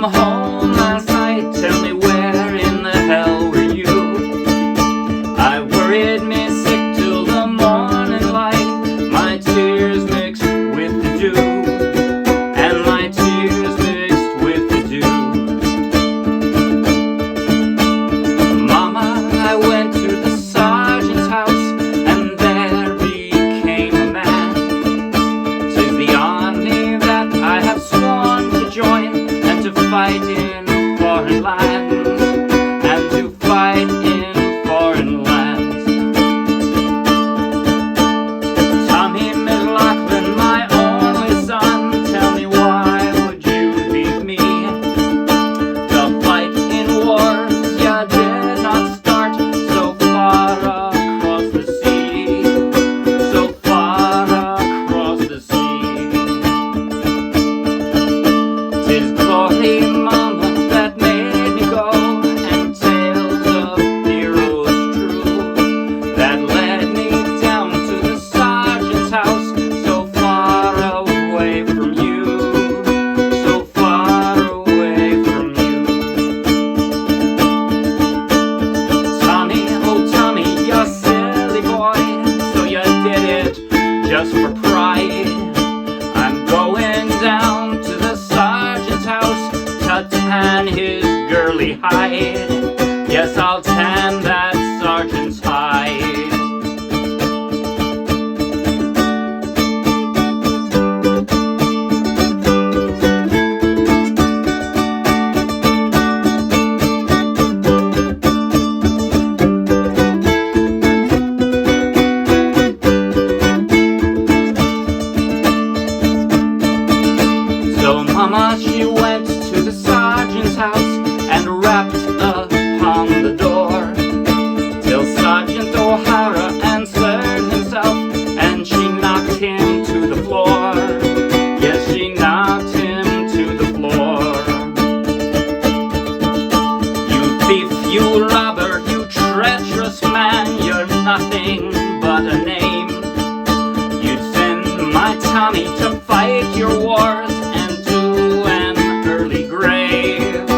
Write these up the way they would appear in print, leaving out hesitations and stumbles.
home last night, tell me where in the hell were you? I worried me sick till the morning light, my tears mixed with the dew, and my tears mixed with the dew. Mama, I went to the sergeant's house, and there became a man. 'Tis the army that I have sworn to join, and to fight in foreign lands, and to fight in foreign lands. Tommy McLaughlin, my only son, tell me why would you leave me? To fight in wars you did not start, so far across the sea, so far across the sea. 'Tis glory, mama, that made me go, and tales of heroes true, that led me down to the sergeant's house, so far away from you, so far away from you. Tommy, oh Tommy, you're silly boy, so you did it just for pride. I'm going down to the sergeant's house to tan his girly hide. Yes, I'll tan that sergeant's hide. So mama, she went to the sergeant's house and rapped upon the door, till Sergeant O'Hara answered himself, and she knocked him to the floor. Yes, she knocked him to the floor. You thief, you robber, you treacherous man, you're nothing but a name. You'd send my Tommy to fight your wars, and to an early grave,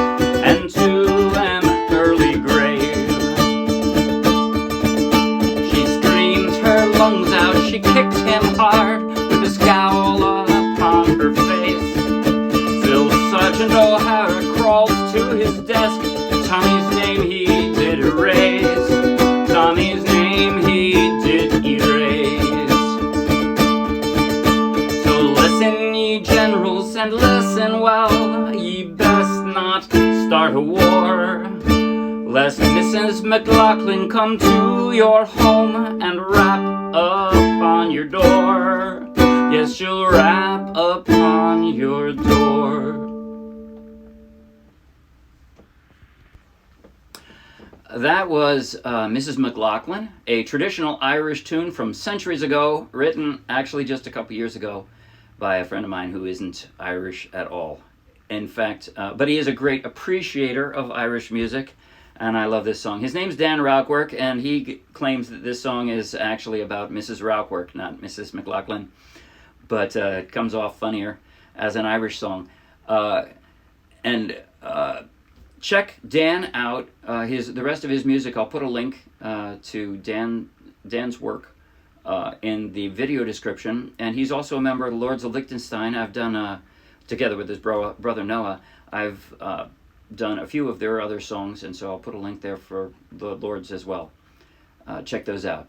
and to an early grave. She screamed her lungs out, she kicked him hard, with a scowl upon her face, till Sergeant O'Hara crawls to his desk. Tommy's name he did erase, Tommy's name he did erase. So listen, ye generals, and listen well, ye best not start a war, lest Mrs. McLaughlin come to your home and rap upon your door. Yes, she'll rap upon your door. That was Mrs. McLaughlin, a traditional Irish tune from centuries ago, written actually just a couple years ago by a friend of mine who isn't Irish at all. In fact, but he is a great appreciator of Irish music, and I love this song. His name's Dan Rauchwerk, and he claims that this song is actually about Mrs. Rauchwerk, not Mrs. McLaughlin, but it comes off funnier as an Irish song. Check Dan out. The rest of his music, I'll put a link to Dan's work in the video description. And he's also a member of the Lords of Liechtenstein. I've done, together with his brother Noah, I've done a few of their other songs, and so I'll put a link there for the Lords as well. Check those out.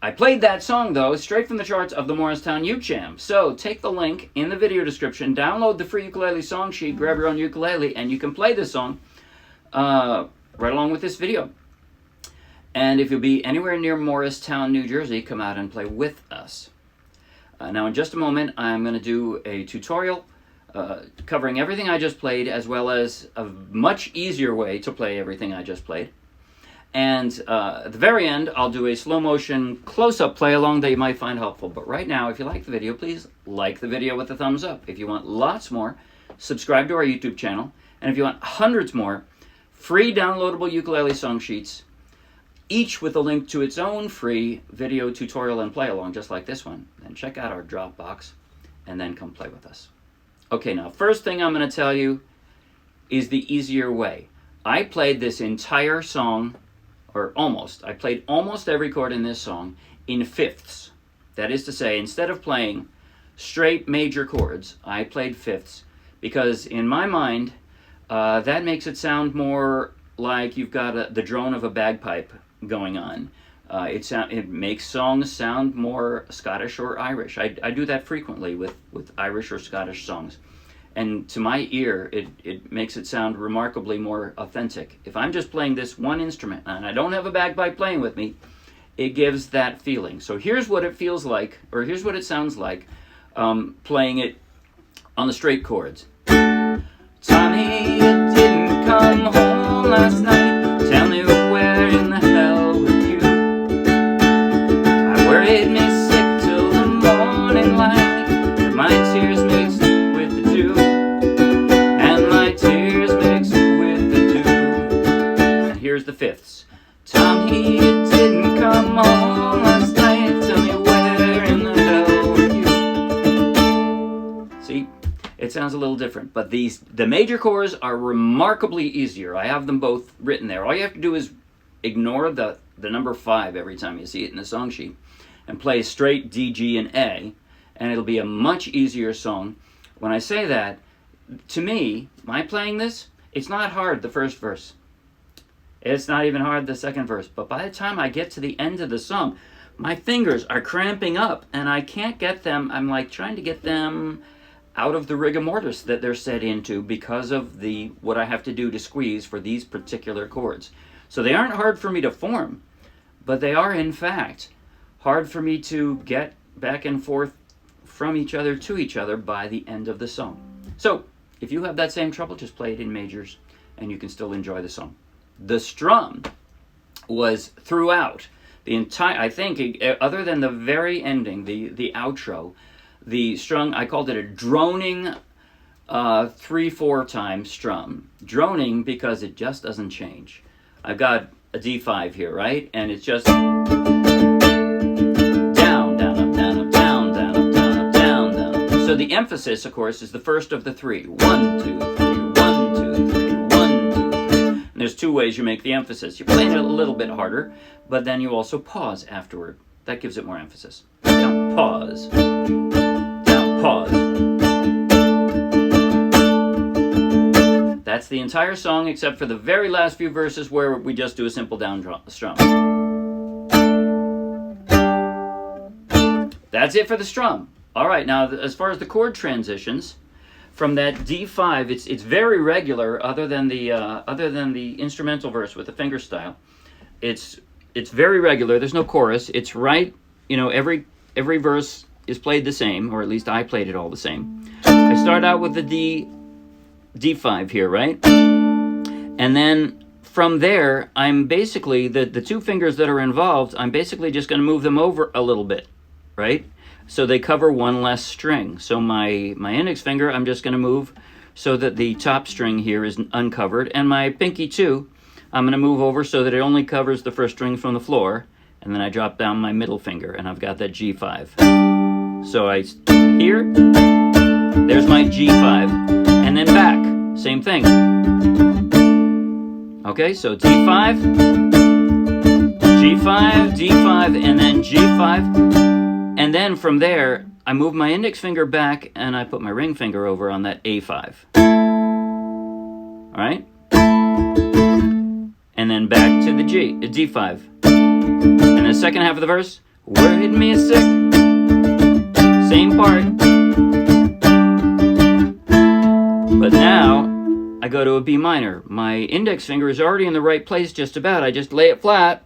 I played that song, though, straight from the charts of the Morristown UJam. So take the link in the video description, download the free ukulele song sheet, grab your own ukulele, and you can play this song right along with this video. And if you'll be anywhere near Morristown, New Jersey, come out and play with us. Now, in just a moment, I'm going to do a tutorial covering everything I just played, as well as a much easier way to play everything I just played. And at the very end, I'll do a slow motion close-up play along that you might find helpful. But right now, if you like the video, please like the video with a thumbs up. If you want lots more, subscribe to our YouTube channel. And if you want hundreds more free downloadable ukulele song sheets, each with a link to its own free video tutorial and play along, just like this one, then check out our Dropbox and then come play with us. Okay, now, first thing I'm going to tell you is the easier way. I played this entire song, or almost. I played almost every chord in this song in fifths. That is to say, instead of playing straight major chords, I played fifths, because in my mind, that makes it sound more like you've got the drone of a bagpipe going on. It makes songs sound more Scottish or Irish. I do that frequently with Irish or Scottish songs. And to my ear, it makes it sound remarkably more authentic. If I'm just playing this one instrument and I don't have a bagpipe playing with me, it gives that feeling. So here's what it feels like, or here's what it sounds like playing it on the straight chords. Tommy, you didn't come home last night. Tell me where in the hell were you? I worried me sick till the morning light, and my tears mixed with the dew, and my tears mixed with the dew. And here's the fifths. Tommy, you didn't come home last night. Tell me where in the hell were you? See? It sounds a little different, but the major chords are remarkably easier. I have them both written there. All you have to do is ignore the number 5 every time you see it in the song sheet and play straight D, G, and A, and it'll be a much easier song. When I say that, to me, my playing this, it's not hard the first verse. It's not even hard the second verse, but by the time I get to the end of the song, my fingers are cramping up and I can't get them. I'm like trying to get them out of the rigor mortis that they're set into because of what I have to do to squeeze for these particular chords. So they aren't hard for me to form, but they are in fact hard for me to get back and forth from each other to each other by the end of the song. So if you have that same trouble, just play it in majors and you can still enjoy the song. The strum was throughout the entire, I think, other than the very ending, the outro, the strum, I called it a droning 3-4 time strum. Droning because it just doesn't change. I've got a D5 here, right? And it's just down, down, up, down, up, down, down, up, down, up, down, down, up. So the emphasis, of course, is the first of the 3. 1, 2, 3, 1, 2, 3, 1, 2, 3. And there's 2 ways you make the emphasis. You play it a little bit harder, but then you also pause afterward. That gives it more emphasis. Down, pause. Pause. That's the entire song except for the very last few verses where we just do a simple down strum. That's it for the strum. All right, now as far as the chord transitions, from that D5, it's very regular other than the instrumental verse with the finger style. It's very regular. There's no chorus. It's right, every verse is played the same, or at least I played it all the same. I start out with the D5 here, right? And then from there, I'm basically, the 2 fingers that are involved, I'm basically just going to move them over a little bit, right? So they cover one less string. So my index finger, I'm just going to move so that the top string here is uncovered, and my pinky too, I'm going to move over so that it only covers the first string from the floor, and then I drop down my middle finger, and I've got that G5. So here, there's my G5, and then back, same thing. Okay, so D5, G5, D5, and then G5, and then from there, I move my index finger back, and I put my ring finger over on that A5. All right? And then back to the D5. And the second half of the verse, worried me sick. Same part. But now, I go to a B minor. My index finger is already in the right place just about. I just lay it flat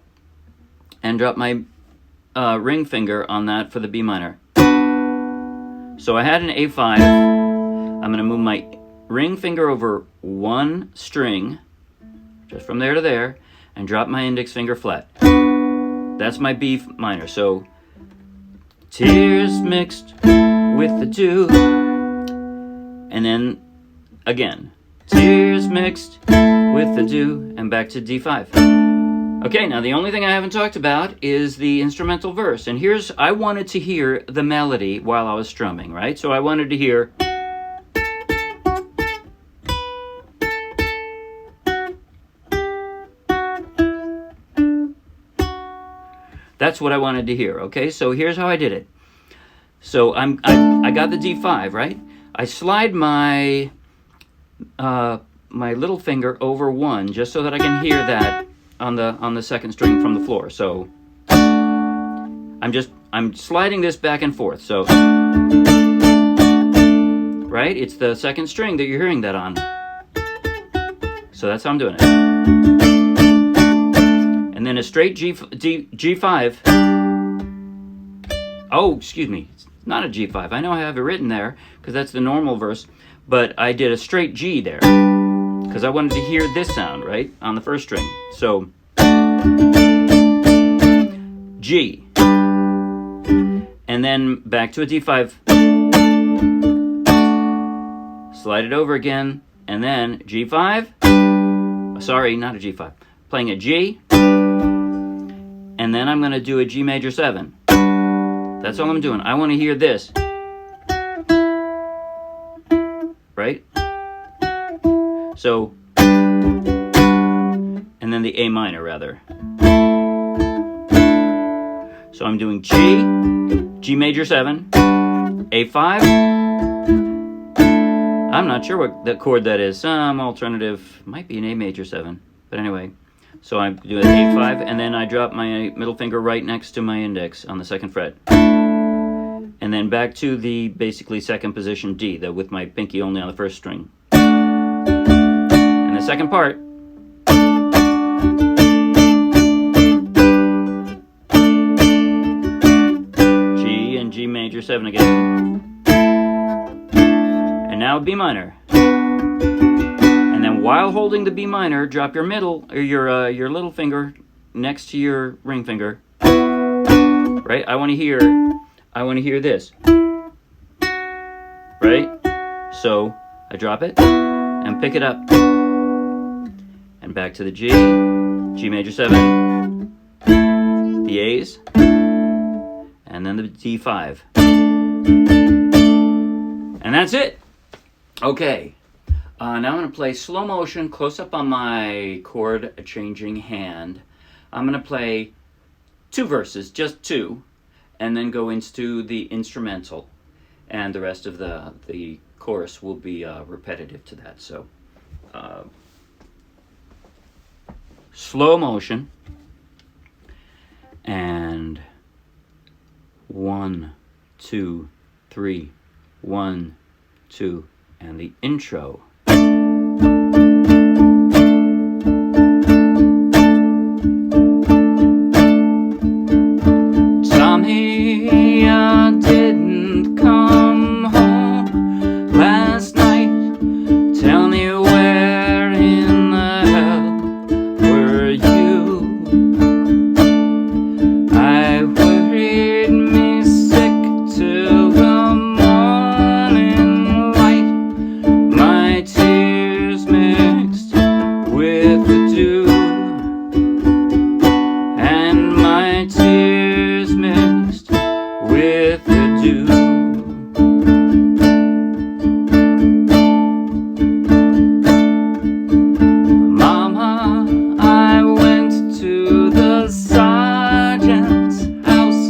and drop my ring finger on that for the B minor. So I had an A5. I'm going to move my ring finger over one string, just from there to there, and drop my index finger flat. That's my B minor. So tears mixed with the dew, and then again, tears mixed with the dew, and back to D5. Okay, now the only thing I haven't talked about is the instrumental verse, and I wanted to hear the melody while I was strumming, right? So I wanted to hear, That's what I wanted to hear, okay? So here's how I did it. So I got the D5, right? I slide my my little finger over 1 just so that I can hear that on the second string from the floor. So I'm sliding this back and forth. So right? It's the second string that you're hearing that on. So that's how I'm doing it. And then a straight G5. Oh, excuse me. It's not a G5. I know I have it written there because that's the normal verse, but I did a straight G there because I wanted to hear this sound, right? On the first string. So G. And then back to a D5. Slide it over again, and then G5. Sorry, not a G5. Playing a G, and then I'm going to do a G major 7. That's all I'm doing. I want to hear this. Right? So, and then the A minor, rather. So I'm doing G, G major 7, A5. I'm not sure what the chord that is. Some alternative, might be an A major 7. But anyway, so I do an A5, and then I drop my middle finger right next to my index on the 2nd fret. And then back to the basically second position D, with my pinky only on the 1st string. And the second part. G and G major 7 again. Now B minor, and then while holding the B minor, drop your middle or your little finger next to your ring finger. Right? I want to hear this. Right? So I drop it and pick it up, and back to the G, G major 7, the A's, and then the D5, and that's it. Okay, now I'm going to play slow motion, close up on my chord changing hand. I'm going to play 2 verses, just 2, and then go into the instrumental. And the rest of the chorus will be repetitive to that. So, slow motion, and 1, 2, 3, 1, 2, and the intro. Tell me I didn't come home last night. Tell me where in the hell were you? I worried me sick till the morning light. My tears mixed with the dew, and my tears mixed with the dew. Mama, I went to the sergeant's house,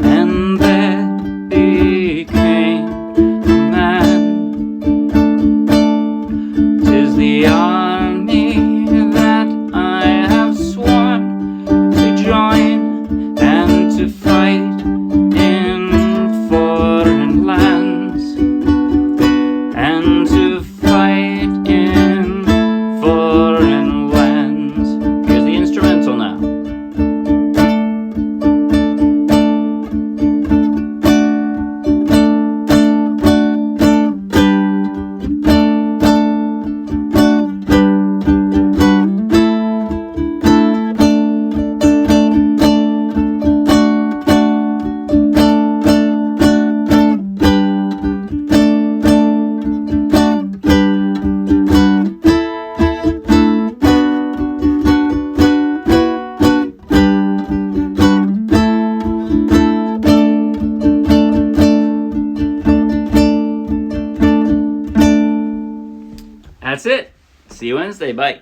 and there became a man. 'Tis the army that I have sworn to join and to fight in foreign lands, and to fight in foreign lands. Here's the instrumental now. That's it. See you Wednesday. Bye.